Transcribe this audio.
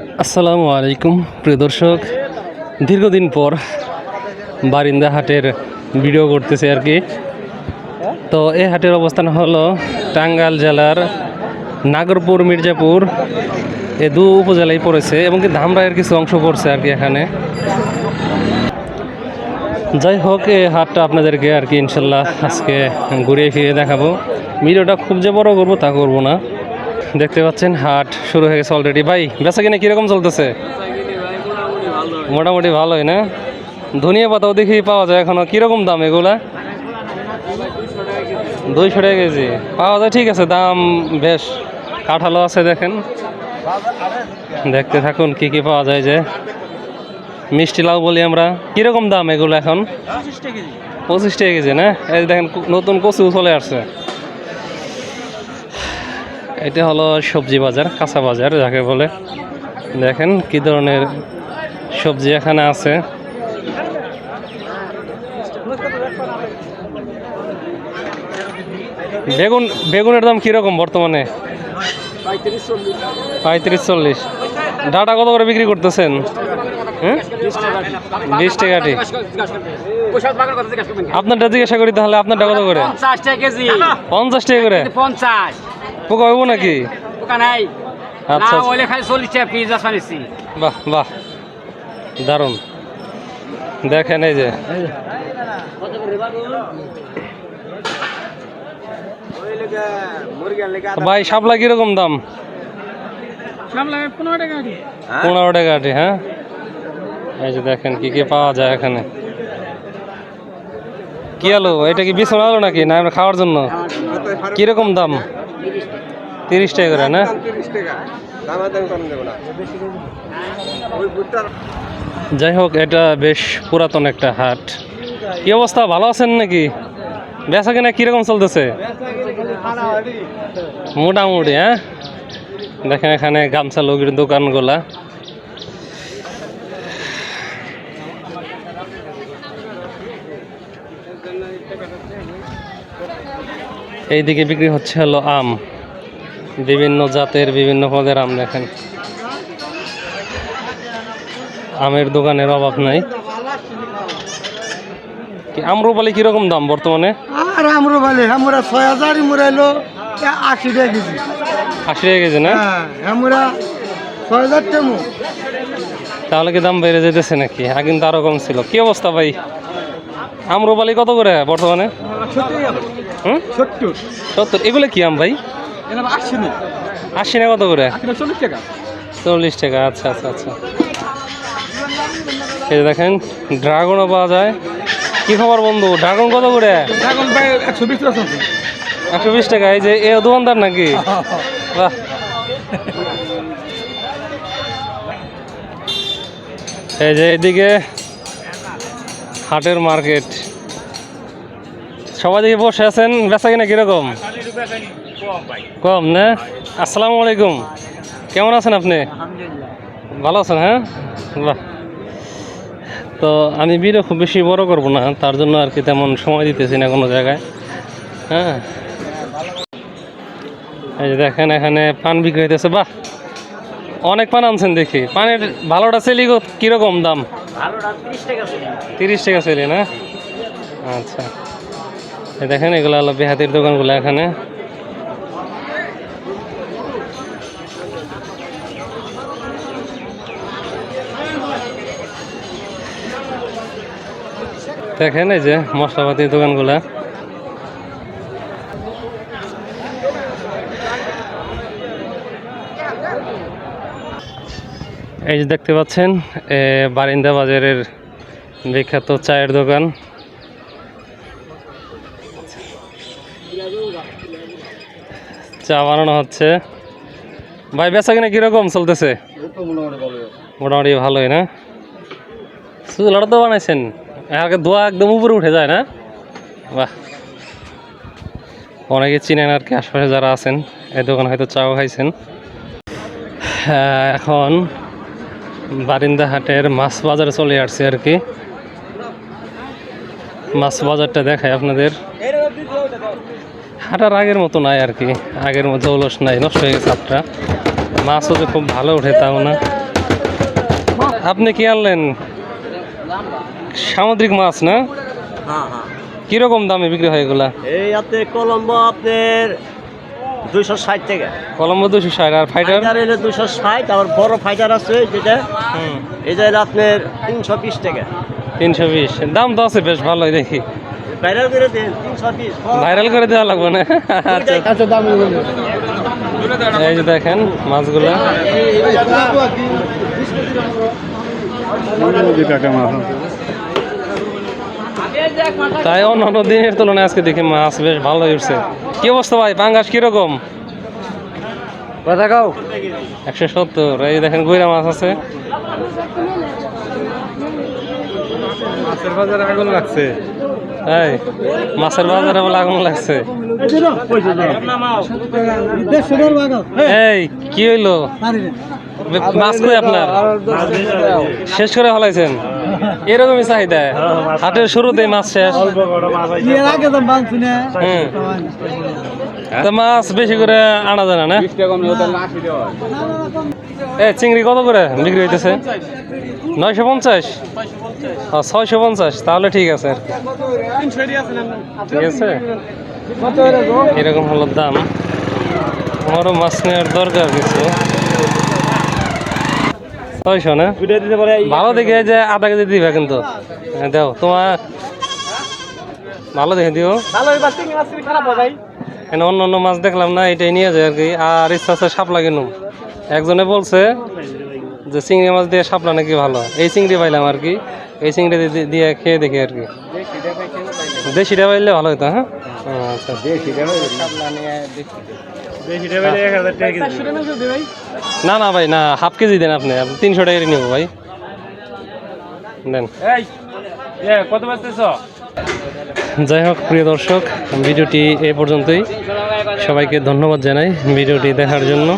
আসসালামু আলাইকুম প্রিয় দর্শক, দীর্ঘদিন পর বারিন্দা হাটের ভিডিও করতেছে আর কি। তো এই হাটের অবস্থান হলো টাঙ্গাইল জেলার নাগরপুর মির্জাপুর, এ দু উপজেলায় পড়েছে এবং কি ধামরাইয়ের কিছু অংশ পড়ছে আর কি এখানে। যাই হোক, এই হাটটা আপনাদেরকে আর কি ইনশাল্লাহ আজকে ঘুরিয়ে ফিরিয়ে দেখাবো। ভিডিওটা খুব যে বড় করবো তা করবো না। দেখতে পাচ্ছেন হাট শুরু হয়ে গেছে অলরেডি। ভাই বেচা কিনা কীরকম চলতেছে? মোটামুটি ভালোই না? ধনিয়া পাতাও দেখি পাওয়া যায় এখনো। কীরকম দাম এগুলা? 200 টাকা কেজি পাওয়া যায়, ঠিক আছে, দাম বেশ। কাঁঠালও আছে দেখেন, দেখতে থাকুন কি কি পাওয়া যায়। যে মিষ্টি লাউ বলি আমরা, কীরকম দাম এগুলো এখন? 25 টাকা কেজি না? এই দেখেন নতুন কচু চলে আসছে। এটা হলো সবজি বাজার, কাঁচা বাজার যাকে বলে। দেখেন কি ধরনের সবজি এখানে আছে। বেগুনের দাম কিরকম বর্তমানে? 35-40। ডাটা কত করে বিক্রি করতেছেন? 20 টাকাটি। আপনারটা জিজ্ঞাসা করি তাহলে, আপনারটা কত করে? 50 টাকা করে। পোকা হইব নাকি? আচ্ছা, বাহ বাহ, দারুণ। দেখেন এই যে ভাই, শাপলা কিরকম দাম? 15 টাকা আটি। হ্যাঁ, এই যে দেখেন কি কি পাওয়া যায় এখানে। কি আলু? এটা কি বিছনা আলু নাকি না আমরা খাওয়ার জন্য? কিরকম দাম? 30 টাকা করে না? যাই হোক, এটা বেশ পুরাতন একটা হাট। কি অবস্থা, ভালো আছেন নাকি? বেচা কিনা কিরকম চলতেছে? মোটামুটি। হ্যাঁ, দেখেন এখানে গামছা লোকের দোকানগুলা। এইদিকে বিক্রি হচ্ছে হলো আম, বিভিন্ন জাতের বিভিন্ন পদের আম। দেখেন আমের দোকানের অভাব নাই। আম্রপালি কিরকম দাম বর্তমানে? আর আম্রপালি আমরা 6000 মুরাইলো 80 টাকা কেজি। 80 টাকা কেজি না? আমরা 6000 টাকা। তাহলে কি দাম বেড়ে যেতেছে নাকি? আগে কিন্তু আরো কম ছিল। কি অবস্থা ভাই, আম্রপালি কত করে বর্তমানে? 70। এগুলো কি আম ভাই? 80 না? কত করে? 40 টাকা। আচ্ছা আচ্ছা আচ্ছা। এই যে দেখেন ড্রাগনও পাওয়া যায়। কি খবর বন্ধু, ড্রাগন কত করে? 120 টাকা। এই যে এ দোকানদার নাকি? বাহ। এই যে এদিকে হাটের মার্কেট, সবাই দিকে বসে আছেন। বেচা কিনা কিরকম? কম না? আসসালামু আলাইকুম, কেমন আছেন আপনি? ভালো আছেন? হ্যাঁ, বাহ। তো আমি ভিডিও খুব বেশি বড় করব না, তার জন্য আর কি তেমন সময় দিতেছি না কোনো জায়গায়। হ্যাঁ, এই যে দেখেন এখানে পান বিক্রি হইতেছে। বাহ, অনেক পান আনছেন দেখি। পানের ভালোটা সেলি কিরকম দাম? 30 টাকা সেলি না? আচ্ছা, এই দেখেন এগুলো হলো বেহাতির দোকানগুলো এখানে। দেখেন এই যে মশলাপাতির দোকানগুলা। এই যে দেখতে পাচ্ছেন বারিন্দা বাজারের বিখ্যাত চায়ের দোকান। চা বানানো হচ্ছে। ভাই বেচা কিনা কিরকম চলতেছে? মোটামুটি ভালোই না? চুলাটা তো বানাইছেন, দোয়া একদম উপরে উঠে যায় না? বাহ, অনেকে চিনেন আর কি, আশপাশে যারা আছেন এই দোকান হয়তো চাও খাইছেন। এখন বারিন্দা হাটের মাছ বাজারে চলে আসছে আর কি। মাছ বাজারটা দেখায় আপনাদের। হাটার আগের মতো নাই আর কি, আগের মতো অলস নাই, নষ্ট হয়ে গেছে হাটটা। মাছও যে খুব ভালো ওঠে তাও না। আপনি কি আনলেন? সামুদ্রিক মাছ না? হ্যাঁ হ্যাঁ কিরকম দামে বিক্রি হয় এগুলা? এই আপনার কলম্বো আপনার 260 টাকা, কলম্বো 260 আর ফাইটার? ফাইটার এলে 260, আবার বড় ফাইটার আছে যেটা হুম, এটা হলো আপনার 320 টাকা। 320। দাম তো আছে বেশ ভালোই দেখি। ভাইরাল করে দেন 320 ভাইরাল করে দেওয়া লাগবে না? আচ্ছা, আচ্ছা দাম এই যে দেখেন মাছগুলা। তাই অন্যান্য দিনের তুলনায় আজকে দেখি মাছ বেশ ভালো উঠছে। কি অবস্থা ভাই, পাঙ্গাস কিরকম? কথা কাও 170। এই দেখেন গুইরা মাছ আছে। মাছের বাজারে আগুন লাগছে। এই মাছের বাজারে বলে আগুন লাগছে। এই কি হইলো? মাছ কই আপনার? শেষ করে ফেলাইছেন? এরকমই চাহিদা, হাটের শুরুতেই মাছ শেষ। হুম, তা মাছ বেশি করে আনা যায় না? এই চিংড়ি কত করে বিক্রি হইতেছে? 950? 650? তাহলে ঠিক আছে আর কি। ঠিক আছে, এরকম হলো দাম। আমারও মাছ নেওয়ার দরকার কিছু। 600 না? ভালো দেখে যে আধা কেজি দিবে কিন্তু। হ্যাঁ, দাও তোমার ভালো দেখে দিও। এখানে অন্য অন্য মাছ দেখলাম না, এটাই নিয়ে যায় আর কি। আর ইচ্ছা আছে শাপলা কিনুম। একজনে বলছে যে চিংড়ি মাছ দিয়ে শাপলা নাকি ভালো। এই চিংড়ি পাইলাম আর কি, এই চিংড়ি দিয়ে খেয়ে দেখি আর কি। দেশিটা পাইলে ভালো হতো। হ্যাঁ, আচ্ছা। না না ভাই, না, হাফ কেজি দেন আপনি। 300 টাকা নেবো ভাই, দেন। কত বাজতেছ? যাই হোক প্রিয় দর্শক, ভিডিওটি এই পর্যন্তই। সবাইকে ধন্যবাদ জানাই ভিডিওটি দেখার জন্য।